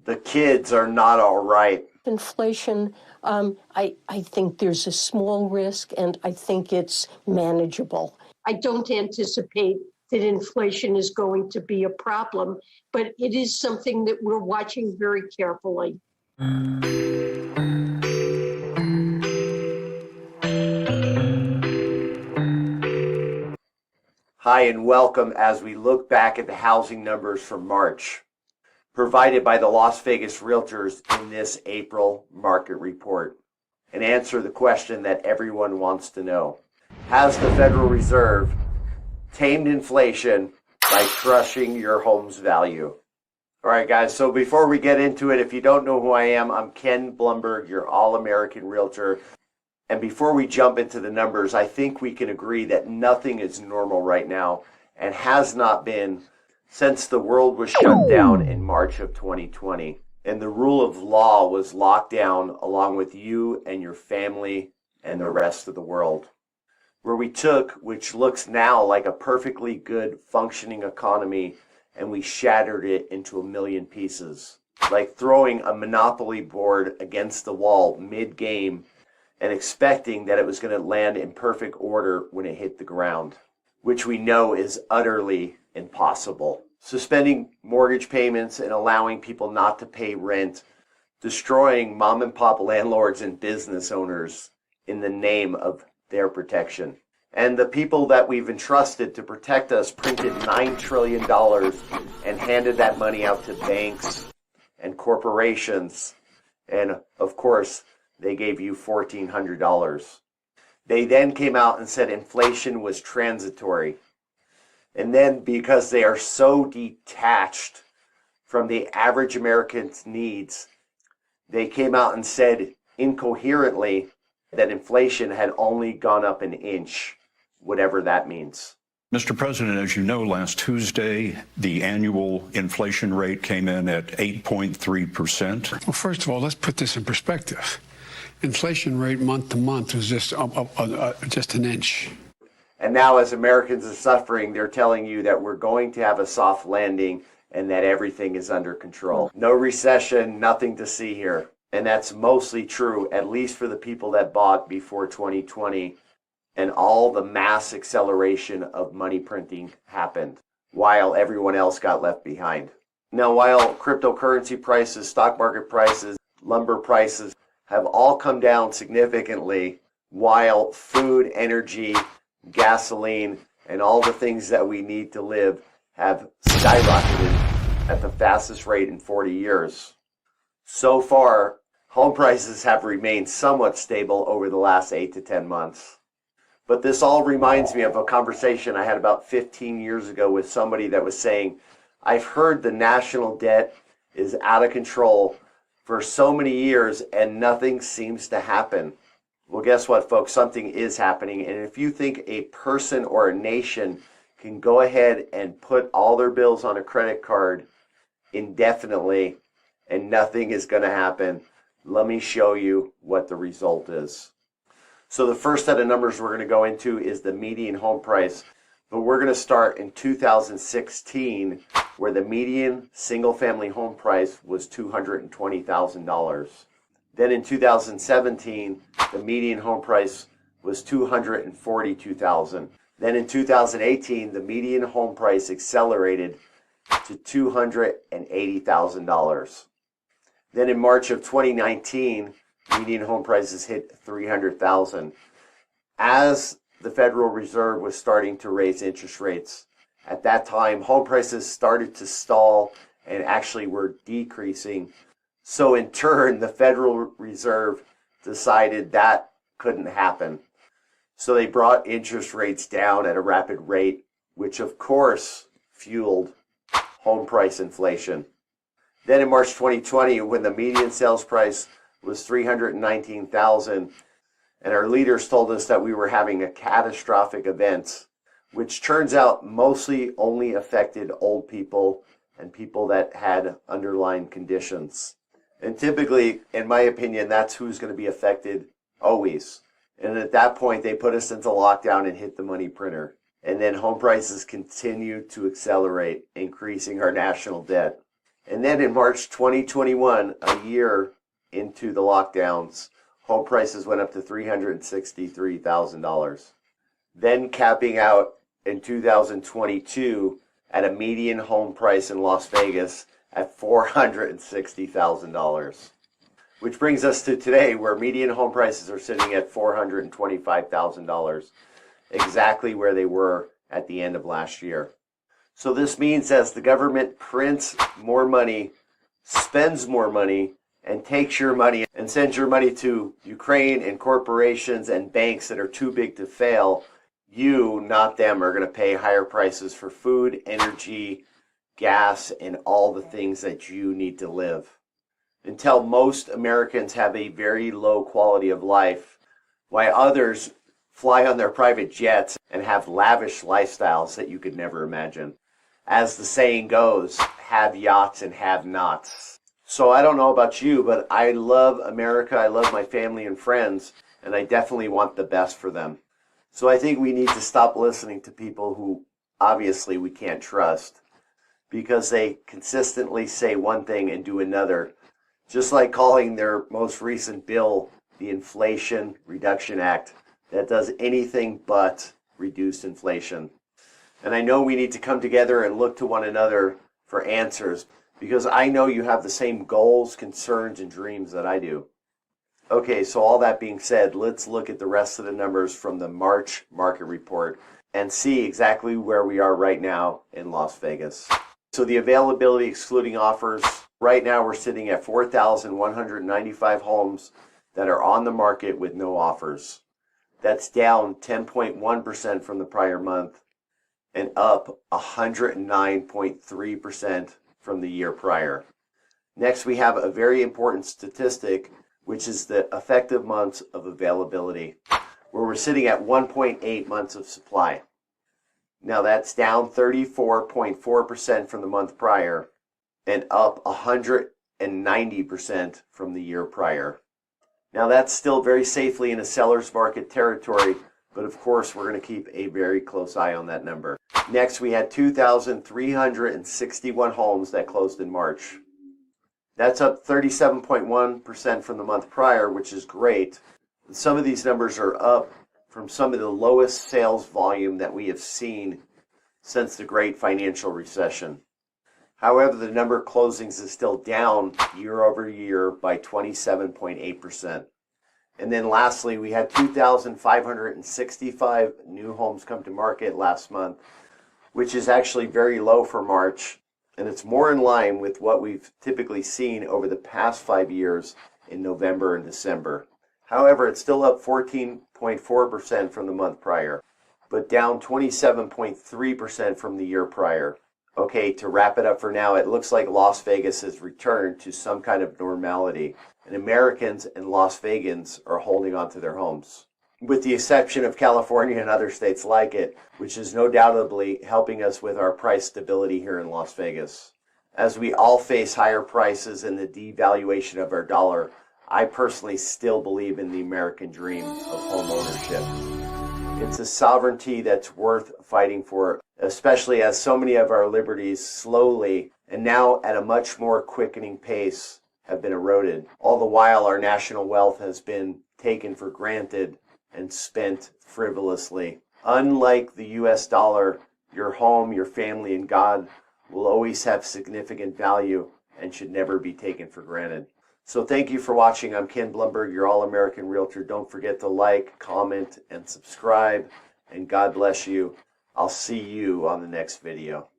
The kids are not all right. Inflation, I think there's a small risk, and I think it's manageable. I don't anticipate that inflation is going to be a problem, but it is something that we're watching very carefully. Hi and welcome as we look back at the housing numbers from March, provided by the Las Vegas Realtors in this April market report, and answer the question that everyone wants to know. Has the Federal Reserve tamed inflation by crushing your home's value? All right, guys, so before we get into it, if you don't know who I am, I'm Ken Blumberg, your all-American realtor. And before we jump into the numbers, I think we can agree that nothing is normal right now and has not been since the world was shut down in March of 2020. And the rule of law was locked down along with you and your family and the rest of the world. Where we took, which looks now like a perfectly good functioning economy, and we shattered it into a million pieces. Like throwing a Monopoly board against the wall mid-game and expecting that it was going to land in perfect order when it hit the ground, which we know is utterly impossible. Suspending mortgage payments and allowing people not to pay rent, destroying mom and pop landlords and business owners in the name of their protection. And the people that we've entrusted to protect us printed $9 trillion and handed that money out to banks and corporations. And of course, they gave you $1,400. They then came out and said inflation was transitory. And then because they are so detached from the average American's needs, they came out and said incoherently that inflation had only gone up an inch, whatever that means. Mr. President, as you know, last Tuesday, the annual inflation rate came in at 8.3%. Well, first of all, let's put this in perspective. Inflation rate month to month was just an inch. And now as Americans are suffering, they're telling you that we're going to have a soft landing and that everything is under control. No recession, nothing to see here. And that's mostly true, at least for the people that bought before 2020 and all the mass acceleration of money printing happened while everyone else got left behind. Now, while cryptocurrency prices, stock market prices, lumber prices have all come down significantly, while food, energy, gasoline, and all the things that we need to live have skyrocketed at the fastest rate in 40 years. So far, home prices have remained somewhat stable over the last 8 to 10 months. But this all reminds me of a conversation I had about 15 years ago with somebody that was saying, I've heard the national debt is out of control for so many years and nothing seems to happen. Well, guess what, folks? Something is happening. And if you think a person or a nation can go ahead and put all their bills on a credit card indefinitely and nothing is going to happen, let me show you what the result is. So the first set of numbers we're going to go into is the median home price. But we're going to start in 2016, where the median single-family home price was $220,000. Then in 2017, the median home price was $242,000. Then in 2018, the median home price accelerated to $280,000. Then in March of 2019, median home prices hit $300,000. As the Federal Reserve was starting to raise interest rates, at that time, home prices started to stall and actually were decreasing. So in turn, the Federal Reserve decided that couldn't happen. So they brought interest rates down at a rapid rate, which of course fueled home price inflation. Then in March 2020, when the median sales price was $319,000, and our leaders told us that we were having a catastrophic event, which turns out mostly only affected old people and people that had underlying conditions. And typically, in my opinion, that's who's going to be affected always. And at that point, they put us into lockdown and hit the money printer. And then home prices continued to accelerate, increasing our national debt. And then in March 2021, a year into the lockdowns, home prices went up to $363,000. Then capping out in 2022 at a median home price in Las Vegas at $460,000. Which brings us to today, where median home prices are sitting at $425,000, exactly where they were at the end of last year. So this means as the government prints more money, spends more money, and takes your money and sends your money to Ukraine and corporations and banks that are too big to fail, you, not them, are going to pay higher prices for food, energy, gas, and all the things that you need to live. Until most Americans have a very low quality of life, while others fly on their private jets and have lavish lifestyles that you could never imagine. As the saying goes, have yachts and have nots. So I don't know about you, but I love America, I love my family and friends, and I definitely want the best for them. So I think we need to stop listening to people who obviously we can't trust because they consistently say one thing and do another. Just like calling their most recent bill the Inflation Reduction Act that does anything but reduce inflation. And I know we need to come together and look to one another for answers because I know you have the same goals, concerns, and dreams that I do. Okay, so all that being said, let's look at the rest of the numbers from the March market report and see exactly where we are right now in Las Vegas. So the availability excluding offers, right now we're sitting at 4,195 homes that are on the market with no offers. That's down 10.1% from the prior month and up 109.3% from the year prior. Next, we have a very important statistic, which is the effective months of availability, where we're sitting at 1.8 months of supply. Now that's down 34.4% from the month prior and up 190% from the year prior. Now that's still very safely in a seller's market territory, but of course we're going to keep a very close eye on that number. Next, we had 2,361 homes that closed in March. That's up 37.1% from the month prior, which is great. And some of these numbers are up from some of the lowest sales volume that we have seen since the great financial recession. However, the number of closings is still down year over year by 27.8%. And then lastly, we had 2,565 new homes come to market last month, which is actually very low for March. And it's more in line with what we've typically seen over the past 5 years in November and December. However, it's still up 14.4% from the month prior, but down 27.3% from the year prior. Okay, to wrap it up for now, it looks like Las Vegas has returned to some kind of normality, and Americans and Las Vegans are holding on to their homes, with the exception of California and other states like it, which is no doubtably helping us with our price stability here in Las Vegas. As we all face higher prices and the devaluation of our dollar, I personally still believe in the American dream of home ownership. It's a sovereignty that's worth fighting for, especially as so many of our liberties slowly and now at a much more quickening pace have been eroded. All the while our national wealth has been taken for granted and spent frivolously. Unlike the US dollar, your home, your family, and God will always have significant value and should never be taken for granted. So thank you for watching. I'm Ken Blumberg, your All-American Realtor. Don't forget to like, comment, and subscribe. And God bless you. I'll see you on the next video.